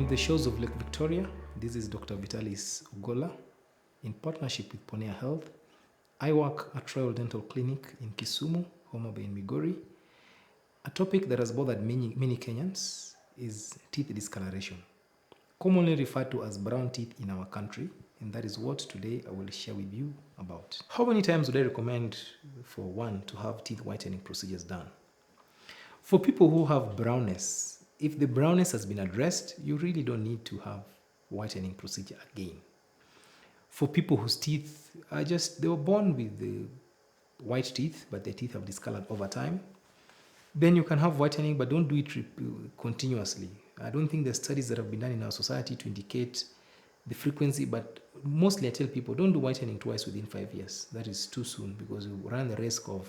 From the shores of Lake Victoria, this is Dr. Vitalis Ogola in partnership with Ponea Health. I work at Royal Dental Clinic in Kisumu, Homa Bay, and Migori. A topic that has bothered many Kenyans is teeth discoloration, commonly referred to as brown teeth in our country, and that is what today I will share with you about. How many times would I recommend for one to have teeth whitening procedures done? For people who have brownness, if the brownness has been addressed, you really don't need to have whitening procedure again. For people whose teeth are they were born with the white teeth, but their teeth have discolored over time, then you can have whitening, but don't do it continuously. I don't think there's studies that have been done in our society to indicate the frequency, but mostly I tell people don't do whitening twice within 5 years. That is too soon because you run the risk of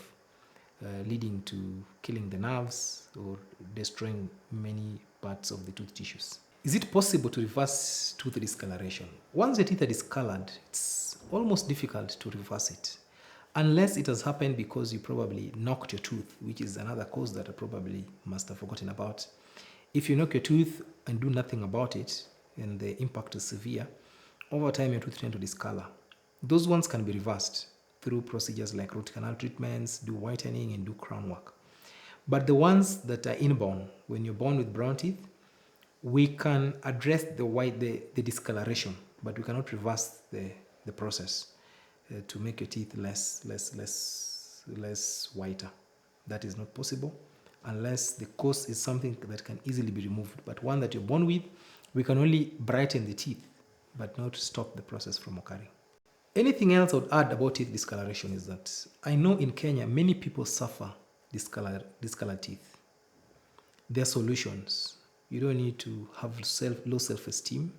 leading to killing the nerves or destroying many parts of the tooth tissues. Is it possible to reverse tooth discoloration? Once the teeth are discolored, it's almost difficult to reverse it, unless it has happened because you probably knocked your tooth, which is another cause that I probably must have forgotten about. If you knock your tooth and do nothing about it, and the impact is severe, over time your tooth tend to discolor. Those ones can be reversed through procedures like root canal treatments, do whitening, and do crown work. But the ones that are inborn, when you're born with brown teeth, we can address the discoloration, but we cannot reverse the process to make your teeth less whiter. That is not possible unless the cause is something that can easily be removed. But one that you're born with, we can only brighten the teeth, but not stop the process from occurring. Anything else I would add about teeth discoloration is that I know in Kenya, many people suffer discolored teeth. There are solutions. You don't need to have low self-esteem.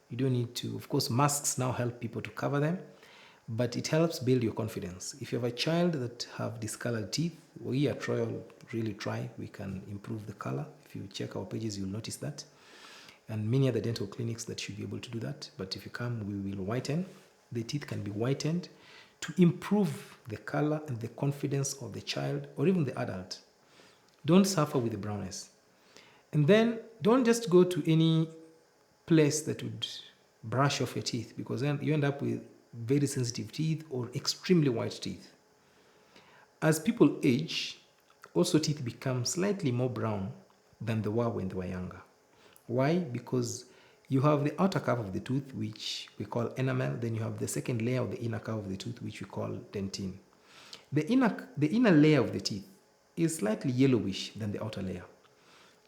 You don't need to, of course, masks now help people to cover them, but it helps build your confidence. If you have a child that have discolored teeth, we at Royal really try. We can improve the color. If you check our pages, you'll notice that. And many other dental clinics that should be able to do that. But if you come, we will whiten. The teeth can be whitened to improve the color and the confidence of the child or even the adult. Don't suffer with the brownness. And then don't just go to any place that would brush off your teeth, because then you end up with very sensitive teeth or extremely white teeth. As people age, also teeth become slightly more brown than they were when they were younger. Why? Because you have the outer curve of the tooth, which we call enamel. Then you have the second layer of the inner curve of the tooth, which we call dentine. The inner layer of the teeth is slightly yellowish than the outer layer.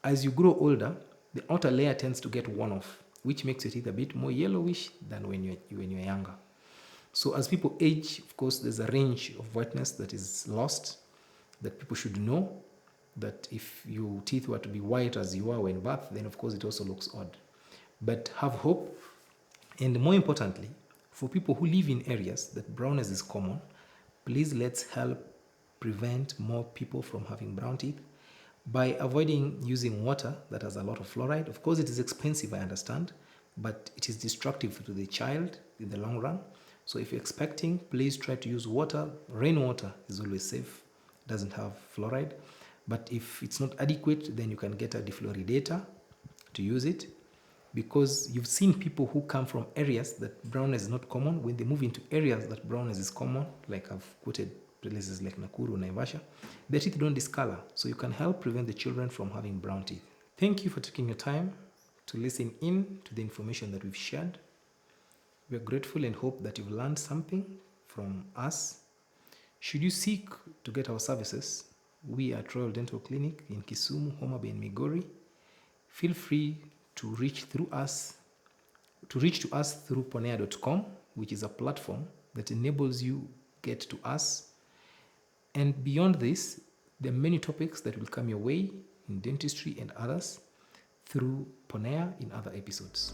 As you grow older, the outer layer tends to get worn off, which makes your teeth a bit more yellowish than when you're younger. So as people age, of course, there's a range of whiteness that is lost that people should know. That if your teeth were to be white as you were when birth, then of course it also looks odd. But have hope, and more importantly, for people who live in areas that brownness is common, please let's help prevent more people from having brown teeth by avoiding using water that has a lot of fluoride. Of course, it is expensive, I understand, but it is destructive to the child in the long run. So if you're expecting, please try to use water. Rainwater is always safe, doesn't have fluoride. But if it's not adequate, then you can get a defluoridator to use it, because you've seen people who come from areas that brownness is not common. When they move into areas that brownness is common, like I've quoted places like Nakuru, Naivasha, their teeth don't discolor. So you can help prevent the children from having brown teeth. Thank you for taking your time to listen in to the information that we've shared. We're grateful and hope that you've learned something from us. Should you seek to get our services, we at Royal Dental Clinic in Kisumu, Homa Bay, and Migori, feel free to reach to us through ponea.com, which is a platform that enables you get to us. And beyond this, there are many topics that will come your way in dentistry and others through Ponea in other episodes.